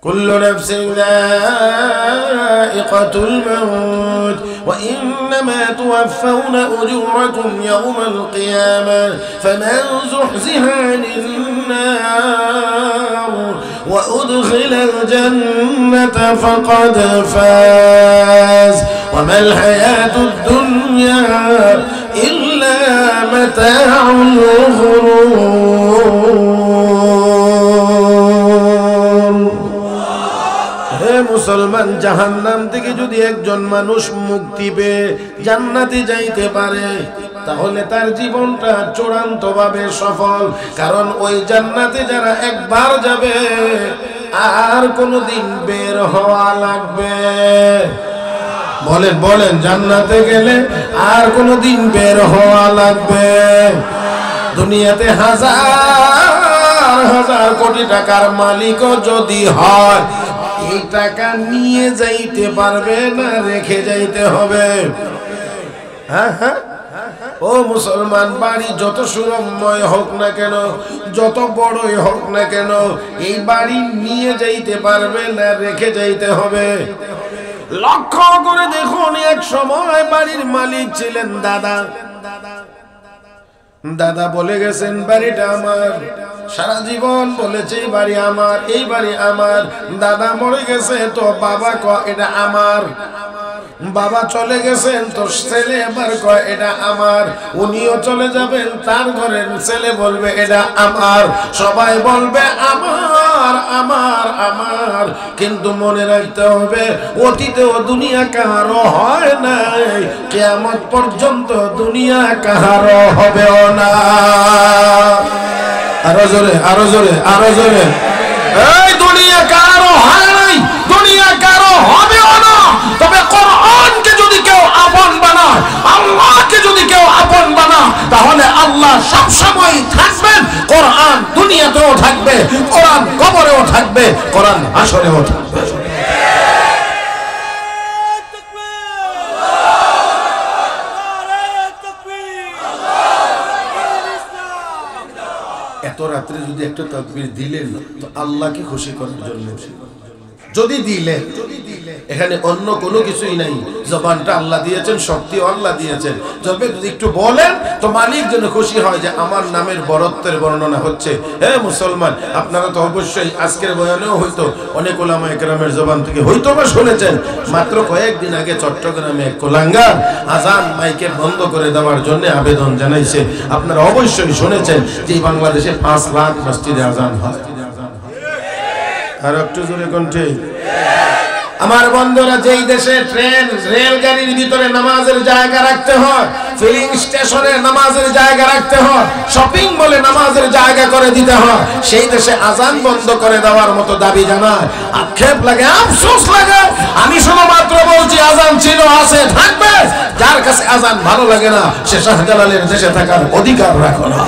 كل نفس ذائقة الموت وإنما توفون أجوركم يوم القيامة فمن زحزح عن النار وأدخل الجنة فقد فاز وما الحياة الدنيا إلا متاع الغرور মুসলমান জাহান্নাম থেকে যদি একজন মানুষ মুক্তি পেয়ে জান্নাতে যাইতে পারে তাহলে তার জীবনটা চূড়ান্তভাবে সফল কারণ ওই জান্নাতে যারা একবার যাবে আর কোনোদিন বের হওয়া লাগবে বলেন বলেন জান্নাতে গেলে আর কোনোদিন বের হওয়া লাগবে দুনিয়াতে হাজার হাজার কোটি টাকার মালিকও যদি হয় এই টাকা নিয়ে যাইতে পারবে না রেখে যাইতে হবে হ্যাঁ হ্যাঁ ও মুসলমান বাড়ি যত সুরময় হোক না কেন যত বড়ই হোক না কেন এই বাড়ি নিয়ে যাইতে পারবে না রেখে যাইতে হবে লক্ষ্য করে দেখুন এক সময় বাড়ির মালিক ছিলেন দাদা দাদা বলে গেছেন বাড়িটা আমার সারা জীবন বলেছে এই বাড়ি আমার এই বাড়ি আমার দাদা মরে গেছে তো বাবা কয় এটা আমার বাবা চলে গেছেন তো ছেলে এবার কয় এটা আমার উনিও চলে যাবেন তার ঘরের ছেলে বলবে এটা আমার সবাই বলবে আমার আমার আমার কিন্তু মনে রাখতে হবে অতীতেও দুনিয়া কাহারও হয় নাই কিয়ামত পর্যন্ত দুনিয়া কাহারও হবেও না আরো জোরে আরো জোরে আরো জোরে এই দুনিয়া কারো হয় নাই দুনিয়া কারো হবেও না তবে কোরআনকে যদি কেউ আপন বানায় আল্লাহকে যদি কেউ আপন বানায় তাহলে আল্লাহ সব সময় থাকবেন কোরআন দুনিয়াতেও থাকবে কোরআন কবরেও থাকবে কোরআন হাশরেও থাকবে এত রাত্রে যদি একটা তাকবীর দিলেন তো আল্লাহকে খুশি করার জন্য যদি দিলেন এখানে অন্য কোনো কিছুই নাই জবানটা আল্লাহ দিয়েছেন শক্তিও আল্লাহ দিয়েছেন যদি একটু বলেন তো মালিক যেন খুশি হয় যে আমার নামের বরত্বের বর্ণনা হচ্ছে হে মুসলমান আপনারা তো অবশ্যই আজকের বয়ানেও হয়তো অনেক উলামা একরামের জবান থেকে হয়তো বা শুনেছেন মাত্র কয়েকদিন আগে চট্টগ্রামে এক কুলাঙ্গার আজান মাইকে বন্ধ করে দেওয়ার জন্য আবেদন জানাইছে আপনারা অবশ্যই শুনেছেন যে বাংলাদেশে 5 লাখ মসজিদে আজান হয় আর একটু জোরে কণ্ঠে আমার বন্ধুরা যেই দেশে ট্রেন রেলগাড়ির ভিতরে নামাজের জায়গা রাখতে হয় ফিলিং স্টেশনে নামাজের জায়গা রাখতে হয় শপিং মলে নামাজের জায়গা করে দিতে হয় সেই দেশে আজান বন্ধ করে দেওয়ার মতো দাবি জানায় আক্ষেপ লাগে আফসোস লাগে আমি শুধুমাত্র বলছি আজান ছিল আছে থাকবে যার কাছে আজান ভালো লাগে না সে শাহজালালের দেশে থাকার অধিকার রাখে না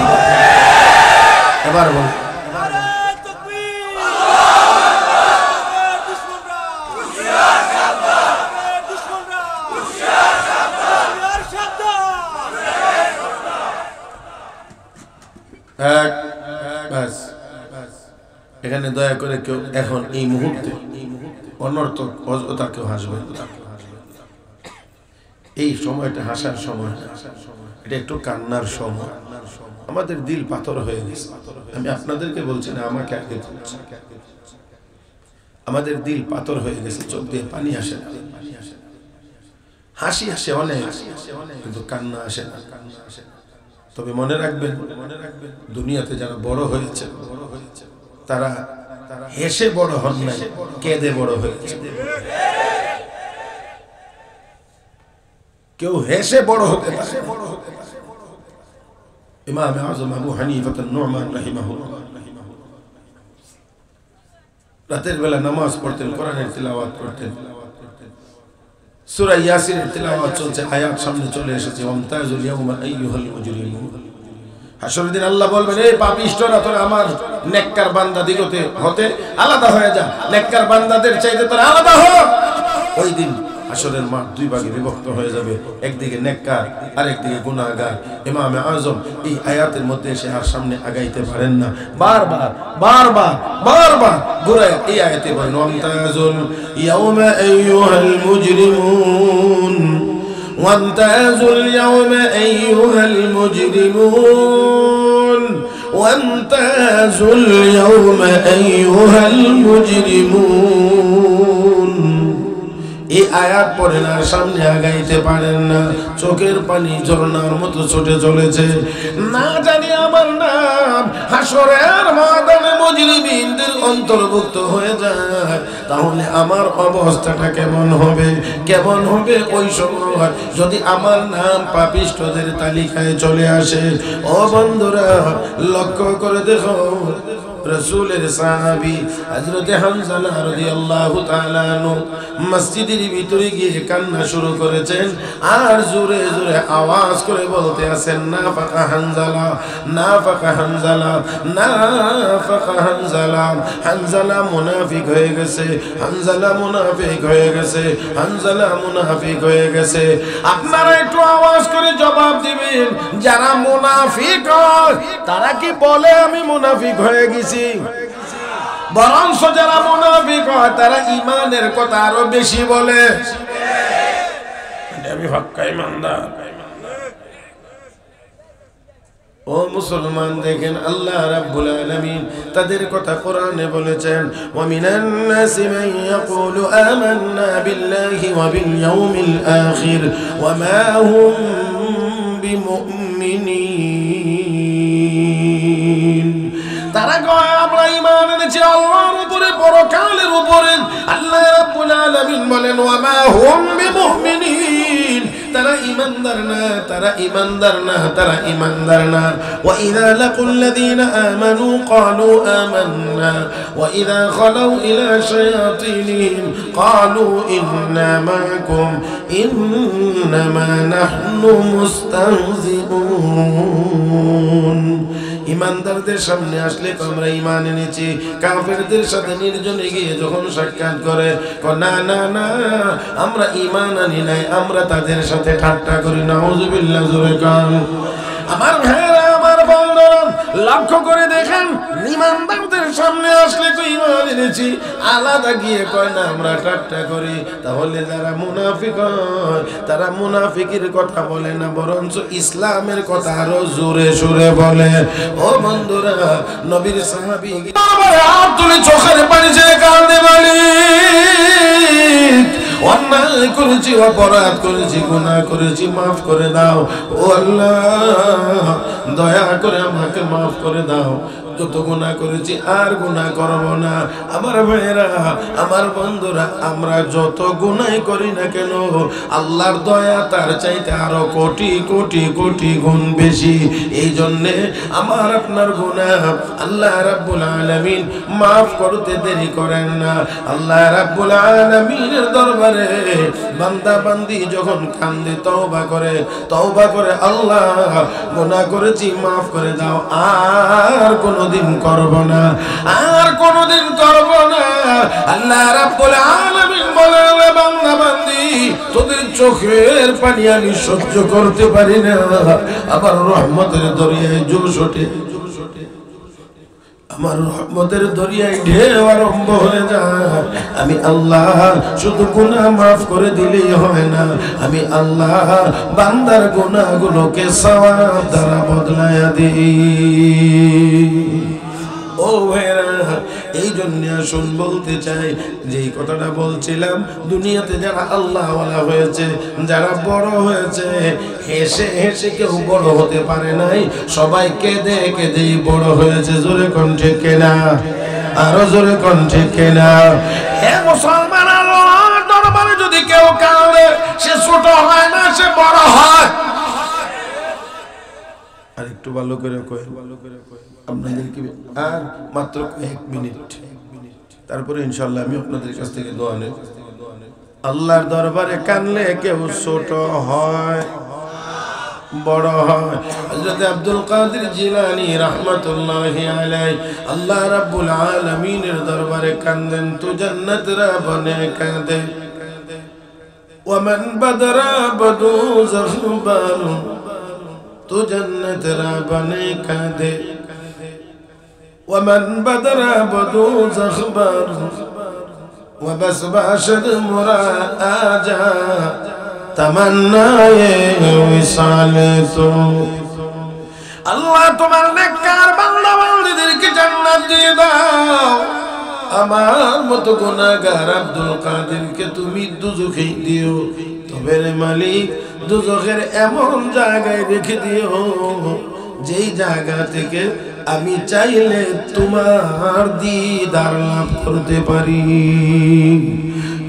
এবার বল এখানে দয়া করে কেউ এখন এই মুহূর্তে অনর্থক অযথা কেউ হাসবে এই সময়টা হাসার সময় এটা একটু কান্নার সময় আমাদের দিল পাথর হয়ে গেছে আমি আপনাদেরকে বলছি না আমাকে আগে বলছি আমাদের দিল পাথর হয়ে গেছে চোখ দিয়ে পানি আসে না হাসি আসে অনেক কিন্তু কান্না আসে না তবে মনে রাখবেন দুনিয়াতে যারা বড় হয়েছে তারা হেসে বড় হন নাই কেঁদে বড় হয়েছে কেউ হেসে বড় হতে পারে ইমাম আযম আবু হানিফা আন-নু'মান রাহিমাহুল্লাহ রাতের বেলা নামাজ পড়তেন কোরআনের তিলাওয়াত করতেন সূরা ইয়াসিনের তিলাওয়াত চলছে আয়াত সামনে চলে এসেছে ওয়ামতাজুল ইয়াওমা আইয়ুহাল মুজরিমুন হাসরের দিন আল্লাহ বলবেন এই পাপিষ্ঠরা তোরা আমার নেককার বান্দা দিগতে হতে আলাদা হয়ে যা নেককার বান্দাদের চাইতে তোরা আলাদা হ ওই দিন হাসরের মাঠ দুই ভাগে বিভক্ত হয়ে যাবে, একদিকে নেককার আর একদিকে গুনাহগার। ইমামে আজম এই আয়াতের মধ্যে এসে আর সামনে আগাইতে পারেন না, বারবার বারবার বারবার ঘুরায় এই আয়াতে বলেন ওয়ামতাজুল ইয়াউমা আইয়ুহাল মুজরিমুন ওয়ামতাজুল ইয়াউমা আইয়ুহাল মুজরিমুন ওয়ামতাজুল ইয়াউমা আইয়ুহাল মুজরিমুন। এই আয়াত পড়ে না, সামনে আগাইতে পারেন না, চোখের পানি ঝরনার মতো ছুটে চলেছে। না জানি আমার নাম হাসরের ময়দানে মুজরিমিনদের অন্তর্ভুক্ত হয়ে যায়, তাহলে আমার অবস্থাটা কেমন হবে? কেমন হবে ওই সময় যদি আমার নাম পাপিষ্ঠদের তালিকায় চলে আসে? ও বন্ধুরা, লক্ষ্য করে দেখো, রাসূলের সাহাবী হযরত হামজা রাদিয়াল্লাহু তাআলা আনহু মসজিদের ভিতরে গিয়ে কান্না শুরু করেছেন, আর জোরে জোরে আওয়াজ করে বলতে আছেন নাফাকা হানজালা, নাফাকা হানজালা, নাফাকা হানজালা। হানজালা মুনাফিক হয়ে গেছে, হানজালা মুনাফিক হয়ে গেছে, হানজালা মুনাফিক হয়ে গেছে। আপনারা একটু আওয়াজ করে জবাব দিবেন, যারা মুনাফিক হয় তারা কি বলে আমি মুনাফিক হয়ে গেছি? বরঞ্চ যারা মুনাফিক হয় তারা ঈমানের কথা আরো বেশি বলে, আমি পাক্কা ঈমানদার। ও মুসলমান, দেখেন আল্লাহ রাব্বুল আলামিন তাদের কথা কোরআনে বলেছেন, ওয়া মিনান নাসি মান ইয়াকুলু আমান্না বিল্লাহি ওয়া বিল ইয়াউমিল আখির ওয়া মা হুম বিমুমিনিন। তারা কয় আমরা ঈমান এনেছি আল্লাহর উপরে, পরকালের উপরে। আল্লাহ রাব্বুল আলামিন বলেন ওয়া মা হুম বিমুমিনিন, তারা ঈমানদার না, তারা ঈমানদার না, তারা ঈমানদার না। ওয়া ইযা লাকুল লাযীনা আমানু ক্বালু আমান্না ওয়া ইযা খালাউ ইলা শায়াতিনহিম ক্বালু ইন্না মা'কুম ইন্নামা নাহনু মুস্তাহজিউন। ঈমানদারদের সামনে আসলে আমরা ঈমান এনেছি, কাফেরদের সাথে নির্জনে গিয়ে যখন সাক্ষাৎ করে না না না আমরা ঈমান আনি নাই, আমরা তাদের সাথে ঠাট্টা করি। নাউযুবিল্লাহ, জোরে কান। আমার ভাইরা, আমার বন্ধুরা, লক্ষ্য করে দেখেন, ঈমানদারদের সামনে আসলে তো ঈমান এনেছি, আলাদা গিয়ে কয় না আমরা ঠাট্টা করি। তাহলে যারা মুনাফিক হয় তারা মুনাফিকের কথা বলে না, বরঞ্চ ইসলামের কথা আরো জোরে সুরে বলে। ও বন্ধুরা, নবীর সাহাবী হাত তুলে চোখের পানি ছেড়ে কাঁদতে বলি, অন্যায় করেছি, অপরাধ করেছি, গুনাহ করেছি, মাফ করে দাও। ও আল্লাহ, দয়া করে আমাকে মাফ করে দাও, যত গুনাহ করেছি আর গুনাহ করব না। আমার ভাইরা, আমার বন্ধুরা, আমরা যত গুনাহ করি না কেন আল্লাহর দয়া তার চাইতে আরো কোটি কোটি কোটি গুণ বেশি। এই জন্যে আমার আপনার গুনাহ আল্লাহ রাব্বুল আলামিন মাফ করতে দেরি করেন না। আল্লাহ রাব্বুল আলামিনের দরবারে বান্দা বান্দি যখন কান্দে, তওবা করে আল্লাহ গুনাহ করেছি মাফ করে দাও, আর কোনদিন করব না, আর কোনদিন করব না। আল্লাহ রাব্বুল আলামিন বলে, বান্দা বান্দি তোদের চোখের পানি আমি সহ্য করতে পারি না, আমার রহমতের দরিয়ায় জোশ ওঠে, আমার রহমতের দরিয়ায় ঢেউ আরম্ভ হয়ে যায়। আমি আল্লাহ শুধু গুনাহ মাফ করে দিলেই হয় না, আমি আল্লাহ বান্দার গুনাহগুলোকে সওয়াব দ্বারা বদলায়া দিই। ও ভাইরা, এই জন্য আসুন বলতে চাই, যেই কথাটা বলছিলাম, দুনিয়াতে যারা আল্লাহ ওয়ালা হয়েছে, যারা বড় হয়েছে, হেসে হেসে কেউ বড় হতে পারে নাই, সবাই কেঁদে কেঁদেই বড় হয়েছে। জোরে কণ্ঠে কেনা, আরো জোরে কণ্ঠে কেনা। হে মুসলমান, আল্লাহর দরবারে যদি কেউ কাঁদে, সে ছোট হয় না, সে বড় হয়। আর একটু ভালো করে কই, আপনাদেরকে আর মাত্র কয়েক মিনিট, তারপরে ইনশাআল্লাহ আমি আপনাদের কাছ থেকে দোয়া নেব। আল্লাহর দরবারে কানলে কেউ ছোট হয়, বড় হয়। হযরত আব্দুল কাদের জিলানী রাহমাতুল্লাহি আলাইহি আল্লাহ রাব্বুল আলামিনের দরবারে কান্দেন তো জান্নাতরা বনে কাঁদে। ومن بدر بدو زخبر تو جنت را بنے کا دے ومن بدر بدو زخبر وبس باشد مرا آجا तमन्नाए विशाल तो अल्लाह तुम्हार नेककार बंदा बांदीদেরকে জান্নাত দিয়ে দাও আমার মতো গুনাহগার আব্দুল কাদেরকে তুমি দুজখে দিও তবে রে মালিক দুজখের এমন জায়গায় রেখে দিও যেই জায়গা থেকে আমি চাইলে তোমার দিদার লাভ করতে পারি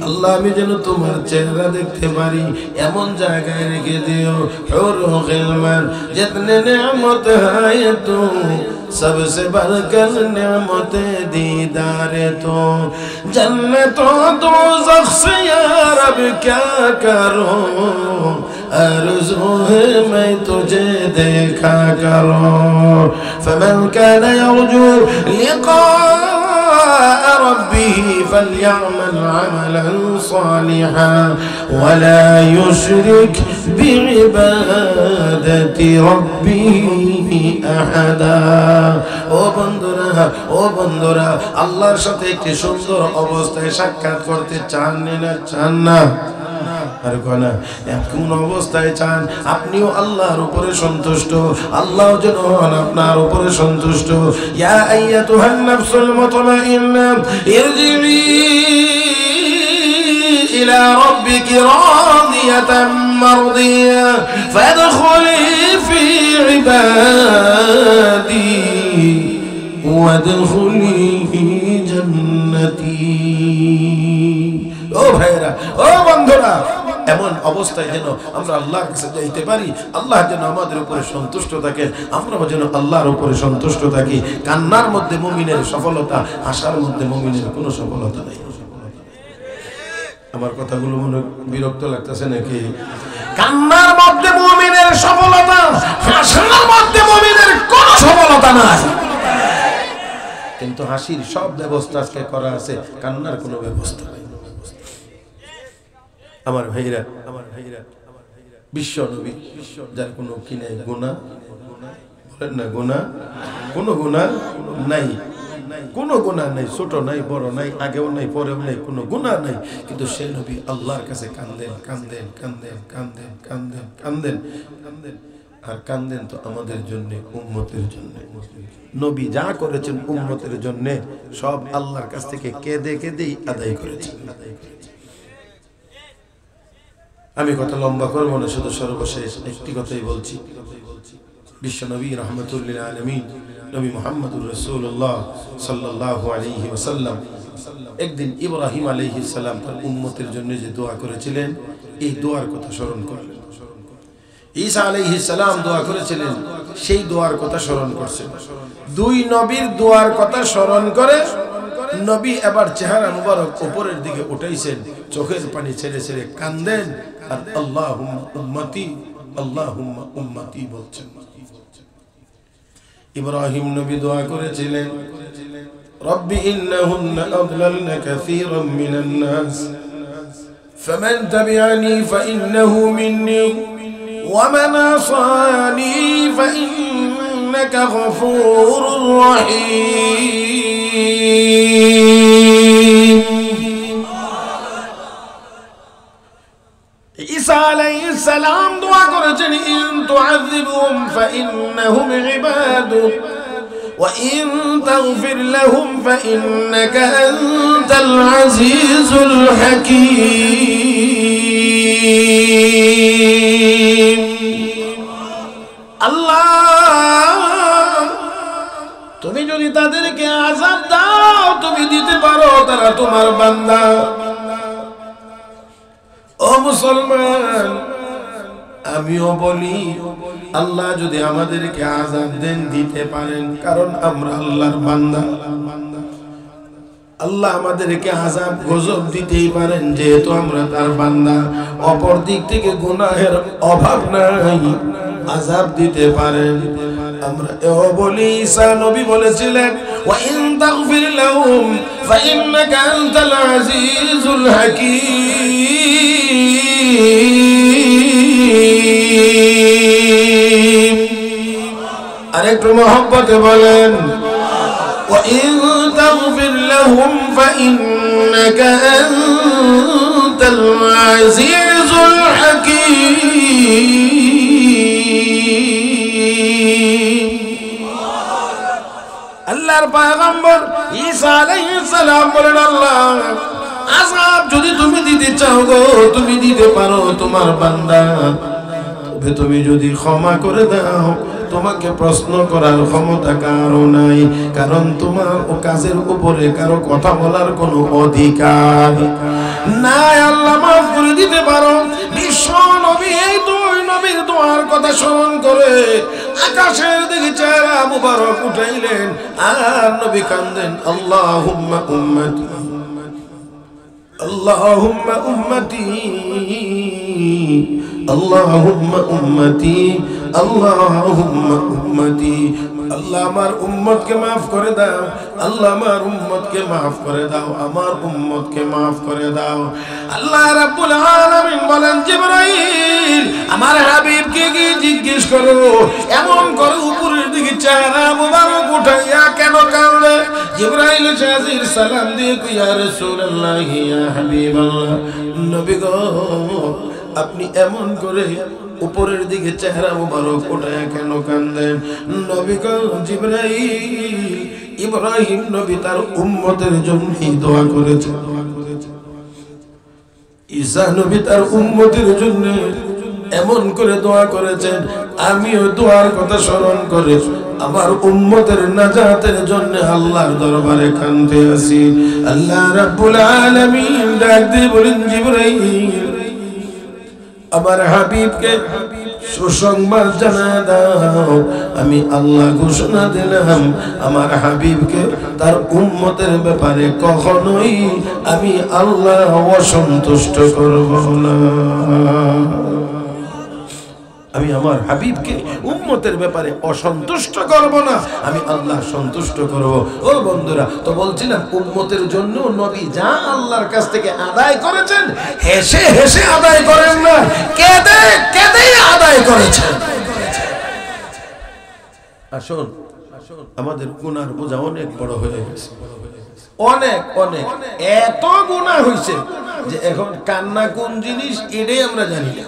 আল্লাহ আমি যেন তোমার চেহারা দেখতে পারি এমন জায়গায় রেখে দিও হুরু গিলমান जितने नेमत है तो सबसे बढ़कर नेमत दीदार तो जन्नतों दोज़ख से या रब क्या करूं आरज़ू है मैं तुझे देखा करूं फमन कान यरजू लिक़ा ربه فليعمل عملا صالحا ولا يشرك بعبادة ربه أحدا ও বন্ধুরা আল্লাহর সাথে একটি সুন্দর অবস্থায় সাক্ষাৎ করতে চান না চান না আর কোন কোন অবস্থায় চান আপনিও আল্লাহর উপরে সন্তুষ্ট আল্লাহ যেন আপনার উপরে সন্তুষ্ট ইয়া আইয়াতুহান নাফসুল মুতমাইন্না ইরজিই ইলা রাব্বিকি রাদিয়াতাম মারদিয়া ফাদখুলি ফি ইবাদি ওয়াদখুলি ফি জান্নাতি ও ভাইরা ও বন্ধুরা এমন অবস্থায় যেন আমরা আল্লাহর কাছে যাইতে পারি আল্লাহ যেন আমাদের উপরে সন্তুষ্ট থাকে আমরাও যেন আল্লাহর উপরে সন্তুষ্ট থাকি কান্নার মধ্যে মুমিনের সফলতা আশার মধ্যে মুমিনের কোনো সফলতা নেই আমার কথাগুলো মনে বিরক্ত লাগতেছে নাকি কান্নার মধ্যে মুমিনের সফলতা আশার মধ্যে মুমিনের কোনো সফলতা নাই কিন্তু হাসির সব ব্যবস্থা আজকে করা আছে কান্নার কোনো ব্যবস্থা নাই আমার ভাইরা বিশ্ব নবী যার কোনো কি নাই গুনাহ বলেন না গুনাহ কোনো গুনাহ নাই কোনো গুনাহ নাই ছোট নাই বড় নাই আগেও নাই পরেও নাই কোনো গুনাহ নাই কিন্তু সেই নবী আল্লাহর কাছে কাঁদেন কাঁদেন কাঁদেন কাঁদেন কাঁদেন কাঁদেন কাঁদেন আর কাঁদেন তো আমাদের জন্য উম্মতের জন্য নবী যা করেছেন উম্মতের জন্য সব আল্লাহর কাছ থেকে কেঁদে কেঁদেই আদায় করেছেন আমি কথা লম্বা করব না শুধু সর্বশেষ একটি কথাই বলছি বিশ্ব নবী রাহমাতুল লিল আলামিন নবী মুহাম্মদুর রাসূলুল্লাহ সাল্লাল্লাহু আলাইহি ওয়াসাল্লাম একদিন ইব্রাহিম আলাইহিস সালাম তার উম্মতের জন্য যে দোয়া করেছিলেন এই দোয়ার কথা স্মরণ করলেন ঈসা আলাইহিস সালাম দোয়া করেছিলেন সেই দোয়ার কথা স্মরণ করছেন দুই নবীর দোয়ার কথা স্মরণ করে নবী এবার চেহারা মুবারক উপরের দিকে উঠাইছেন চোখের পানি ছেড়ে ছেড়ে কাঁদেন আর আল্লাহুম্মা উম্মতি বলছেন ইব্রাহিম নবী দোয়া করেছিলেন রব্বি ইন্নাহুন্না আদলালনা কাসীরাম মিনান নাস ফামান তাবিআনি ফাইন্নাহু মিন্নি ওয়া মান আসানি ফাইন্নাকা গফুরুর রহিম ঈসা আলাইহিস সালাম দোয়া করেছেন ইন তুআযিবহুম ফাইন্নাহুম ইবাদুক ওয়া ইন তাগফির লাহুম ফাইন্নাকা আনতাল আজিজুল হাকীম আল্লাহ তুমি যদি তাদেরকে আযাব দাও তুমি দিতে পারো তারা তোমার বান্দা ও মুসলমান আমিও বলি আল্লাহ যদি আমাদেরকে আযাব দেন দিতে পারেন কারণ আমরা আল্লাহর বান্দা আল্লাহ আমাদেরকে আযাব গজব দিতেই পারেন যেহেতু আমরা তার বান্দা অপর দিক থেকে গুনাহের অভাব নাই আযাব দিতে পারেন আমরা এও বলি ঈসা নবী বলেছিলেন ওয়া ইন তাগফির লাহুম ফাইন্নাকা আনতাল আজিজুল হাকীম আরেকটু মহব্বতে বলেন وإن تغفر لهم فإنك أنت العزيز الحكيم আল্লাহর পয়গম্বর ঈসা আলাইহিস সালাম বলেন আল্লাহ আযাব যদি তুমি দিতে চাও গো তুমি দিতে পারো তোমার বান্দা তবে তুমি যদি ক্ষমা করে দাও তোমাকে প্রশ্ন করার ক্ষমতা কারো নাই কারণ তোমার ও কাজের উপরে কারো কথা বলার কোনো অধিকার নাই আল্লাহ মাফ করে দিতে পারো বিশ্ব নবী এই দুই নবীর দোয়ার কথা স্মরণ করে আকাশের দিকে চেহারা মুবারক উঠাইলেন আর নবী কান্দেন আল্লাহুম্মা উম্মতি আল্লাহুম্মা উম্মতি اللهم उम्मती اللهم उम्मती আল্লাহ আমার উম্মতকে maaf করে দাও আল্লাহ আমার উম্মতকে maaf করে দাও আমার উম্মতকে maaf করে দাও আল্লাহ রাব্বুল আলামিন বলেন জিবরাইল আমার হাবিবকে গিয়ে জিজ্ঞেস করো এমন করে উপরের দিকে চেহারা মুবারক উঠাইয়া কেন কাঁদে জিবরাইল হাজির সালাম দিয়ে কই ইয়া রাসূলুল্লাহ ইয়া হাবিবাল্লাহ নবী গো আপনি এমন করে উপরের দিকে চেহারা মুবারক উঠায় কেন কাঁদেন নবী গো জিবরাইল ইব্রাহিম নবী তার উম্মতের জন্য দোয়া করেছেন ঈসা নবী তার উম্মতের জন্য এমন করে দোয়া করেছেন আমিও দোয়ার কথা স্মরণ করে আমার উম্মতের নাজাতের জন্য আল্লাহর দরবারে কাঁদতে আছি আল্লাহ রাব্বুল আলামিন ডাক দিয়ে বলেন জিবরাইল আমার হাবিবকে সুসংবাদ জানা দাও আমি আল্লাহ ঘোষণা দিলাম আমার হাবিবকে তার উম্মতের ব্যাপারে কখনোই আমি আল্লাহ অসন্তুষ্ট করব না আমি আমার হাবিবকে উম্মতের ব্যাপারে অসন্তুষ্ট করব না আমি আল্লাহ সন্তুষ্ট করব ও বন্ধুরা তো বলছিলাম উম্মতের জন্য নবী যা আল্লাহর কাছ থেকে আদায় করেছেন হেসে হেসে আদায় করেন না কেঁদে কেঁদে আদায় করেছেন আসুন আমাদের গুনার বোঝা অনেক বড় হয়ে গেছে অনেক অনেক এত গুনাহ হইছে যে এখন কান্না কোন জিনিস এটাই আমরা জানি না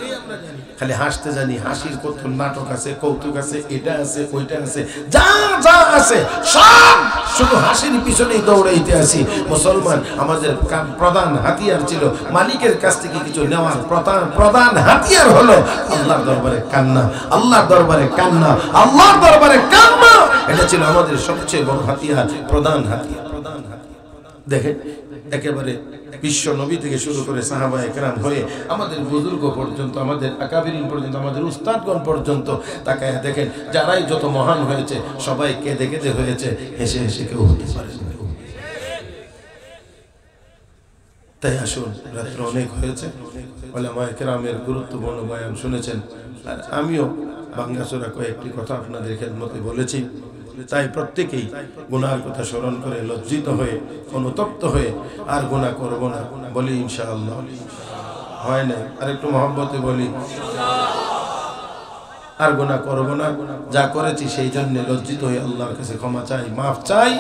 খালি হাসতে জানি হাসির কত নাটক আছে কৌতুক আছে এটা আছে ওইটা আছে যা যা আছে সব শুধু হাসির পিছনেই দৌড়াইতে আসি মুসলমান আমাদের প্রধান হাতিয়ার ছিল মালিকের কাছ থেকে কিছু নেওয়ার প্রধান হাতিয়ার হলো আল্লাহর দরবারে কান্না আল্লাহর দরবারে কান্না আল্লাহর দরবারে কান্না এটা ছিল আমাদের সবচেয়ে বড় হাতিয়ার প্রধান হাতিয়ার দেখেন একেবারে বিশ্ব নবী থেকে শুরু করে সাহাবায়ে কেরাম হয়ে আমাদের বুজুর্গ পর্যন্ত আমাদের আকাবিরিন পর্যন্ত আমাদের উস্তাদগণ পর্যন্ত তাকায় দেখেন যারাই যত মহান হয়েছে সবাই কেঁদে কেঁদে হয়েছে হেসে হেসে কেউ হতে পারে তাই আসুন রাত্র অনেক হয়েছে উলামায়ে কেরামের গুরুত্বপূর্ণ বয়ান শুনেছেন আর আমিও ভাঙ্গাচোরা কয়েকটি কথা আপনাদের খেদমতে বলেছি তাই প্রত্যেকেই গুনার কথা স্মরণ করে লজ্জিত হয়ে অনুতপ্ত হয়ে আর গুনাহ করব না বলি ইনশাআল্লাহ হয় না আরেকটু মহব্বতে বলি আর গুনাহ করব না যা করেছি সেই জন্য লজ্জিত হয়ে আল্লাহর কাছে ক্ষমা চাই মাফ চাই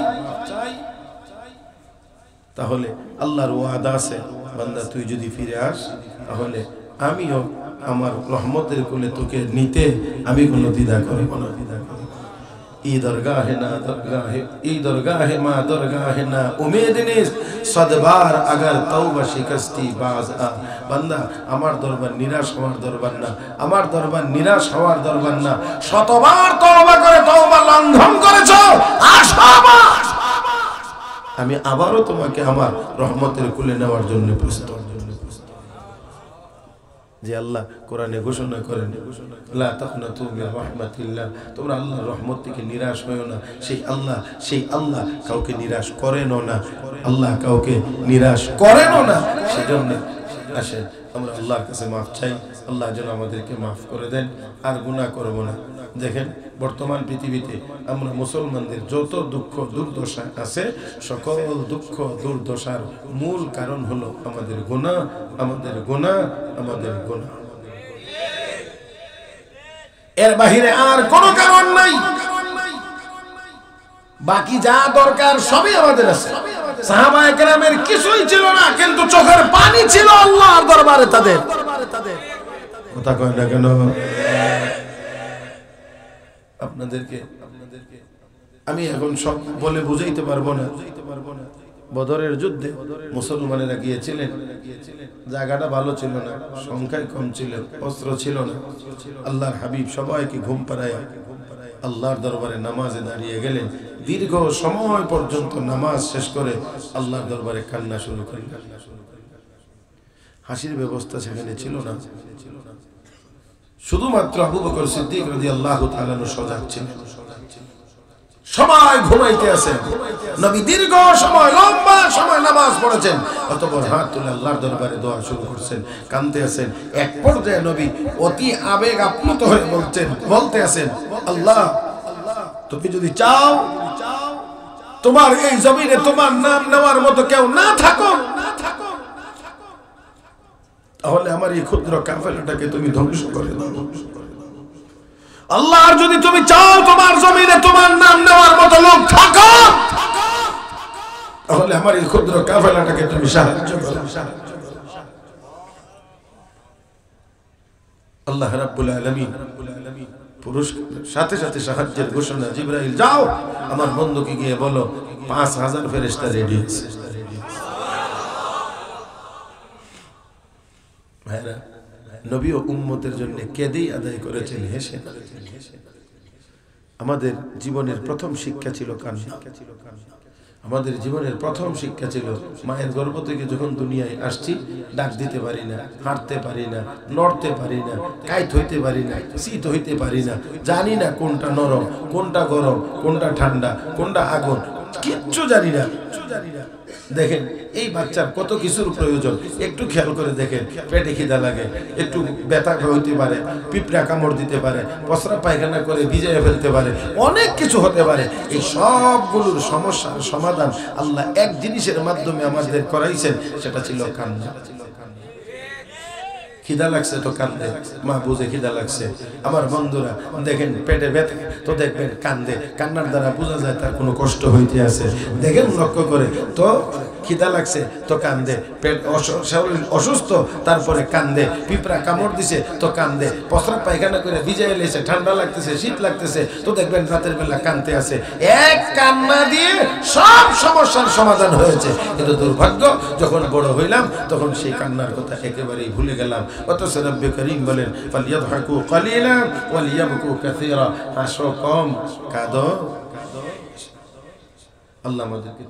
তাহলে আল্লাহর ওয়াদা আছে বান্দা তুই যদি ফিরে আস তাহলে আমিও আমার রহমতের কোলে তোকে নিতে আমি কোনো দ্বিধা করব না ई दरगाह ना दरगाह ई दरगाह मा दरगाह ना उम्मीद ने सदबार अगर तौबा शिकस्ती बाज आ बंदा আমার দরবার নিরাশ হওয়ার দরবার না আমার দরবার নিরাশ হওয়ার দরবার না শতবার তওবা করে তওবা লঙ্ঘন করেছো আসবা আমি আবারো তোমাকে আমার রহমতের কুলে নেওয়ার জন্য প্রস্তুত যে আল্লাহ কোরআনে ঘোষণা করেন লা তাকনাতু মির রাহমাতিল্লাহ তোমরা আল্লাহর রহমত থেকে নিরাশ হয়ো না সেই আল্লাহ কাউকে নিরাশ করেনও না আল্লাহ কাউকে নিরাশ করেনও না সেজন্য আসেন আমরা আল্লাহর কাছে মাফ চাই আল্লাহ যেন আমাদেরকে মাফ করে দেন আর গুনাহ করব না দেখেন বর্তমান পৃথিবীতে আমরা মুসলমানদের যত দুঃখ দুর্দশা আছে সকল দুঃখ দুর্দশার মূল কারণ হলো আমাদের গুনাহ আমাদের গুনাহ আমাদের গুনাহ এর বাহিরে আর কোনো কারণ নাই বাকি যা দরকার সবই আমাদের আছে। সাহাবায়ে কেরামের কিছুই ছিল না, কিন্তু চোখের পানি ছিল আল্লাহর দরবারে তাদের। কথা কয় না কেন? আপনাদেরকে আমি এখন সব বলে বুঝাইতে পারবো না। বদরের যুদ্ধে মুসলমানেরা গিয়েছিলেন, জায়গাটা ভালো ছিল না, সংখ্যায় কম ছিল, অস্ত্র ছিল না। আল্লাহর হাবিব সবাইকে ঘুম পাড়ায় আল্লাহর দরবারে নামাজে দাঁড়িয়ে গেলেন। দীর্ঘ সময় পর্যন্ত নামাজ শেষ করে আল্লাহর দরবারে কান্না শুরু করলেন। হাসির ব্যবস্থা সেখানে ছিল না, শুধুমাত্র আবু বকর সিদ্দিক রাদিয়াল্লাহু তাআলা সজাগ ছিলেন। সবাই ঘুমাইতে আছেন, নবী দীর্ঘ সময় লম্বা সময় নামাজ পড়েছেন, অতঃপর হাত তুলে আল্লাহর দরবারে দোয়া শুরু করছেন, কাঁদতে আছেন। এক পর্যায়ে নবী অতি আবেগ আপ্লুত হয়ে বলতে আছেন, আল্লাহ তুমি যদি চাও তোমার এই জমিনে তোমার নাম নেওয়ার মতো কেউ না থাকো, তাহলে আমার এই ক্ষুদ্র কাফেলাটাকে তুমি ধ্বংস করে দাও। আল্লাহর যদি তুমি চাও তোমার জমিনে তোমার নাম নেওয়ার মতো লোক থাকো, তাহলে আমার এই ক্ষুদ্র কাফেলাটাকে তুমি সাহায্য করো। আল্লাহ রাব্বুল আলামিন পুরস্কার সাথে সাথে সাহায্যের ঘোষণা, জিবরাইল যাও আমার বন্ধুকে গিয়ে বলো 5000 ফেরেশতা রেডি আছে। ভাইরা, নবী ও উম্মতের জন্য কেঁদেই আদায় করেছেন, হেসে। আমাদের জীবনের প্রথম শিক্ষা ছিল কান্না। আমাদের জীবনের প্রথম শিক্ষা ছিল মায়ের গর্ভ থেকে যখন দুনিয়ায় আসছি, ডাক দিতে পারি না, হাঁটতে পারি না, নড়তে পারি না, কাইত হইতে পারি না, শীত হইতে পারি না, জানি না কোনটা নরম, কোনটা গরম, কোনটা ঠান্ডা, কোনটা আগুন, কিচ্ছু জানি না। দেখেন এই বাচ্চার কত কিছুর প্রয়োজন, একটু খেয়াল করে দেখেন। পেটে খিদা লাগে, একটু ব্যথা হইতে পারে, পিঁপড়া কামড় দিতে পারে, পসরা পায়খানা করে ভিজিয়ে ফেলতে পারে, অনেক কিছু হতে পারে। এই সবগুলোর সমস্যার সমাধান আল্লাহ এক জিনিসের মাধ্যমে আমাদের করাইছেন, সেটা ছিল কান্না। খিদা লাগছে তো কান্দে, মা বুঝে খিদা লাগছে। আমার বন্ধুরা দেখেন পেটে ব্যথা তো দেখবেন কান্দে, কান্নার দ্বারা বোঝা যায় তার কোনো কষ্ট হইতে আছে। দেখেন লক্ষ্য করে তো খিদা লাগছে তো কান্দে, পেট শরীর অসুস্থ তারপরে কান্দে, পিঁপড়া কামড় দিছে তো কান্দে, পসরা পায়খানা করে ভিজে এলেছে, ঠান্ডা লাগতেছে, শীত লাগতেছে তো দেখবেন রাতের বেলা কান্দতে আছে। এক কান্না দিয়ে সব সমস্যার সমাধান হয়েছে। কিন্তু দুর্ভাগ্য, যখন বড় হইলাম তখন সেই কান্নার কথা একেবারেই ভুলে গেলাম। অথচ রব্বে করিম বলেন, ফালিয়াদহাকু কালিলান ওয়ালিয়াবকু কাসীরা, হাসো কম, কাঁদো। আল্লাহ আমাদেরকে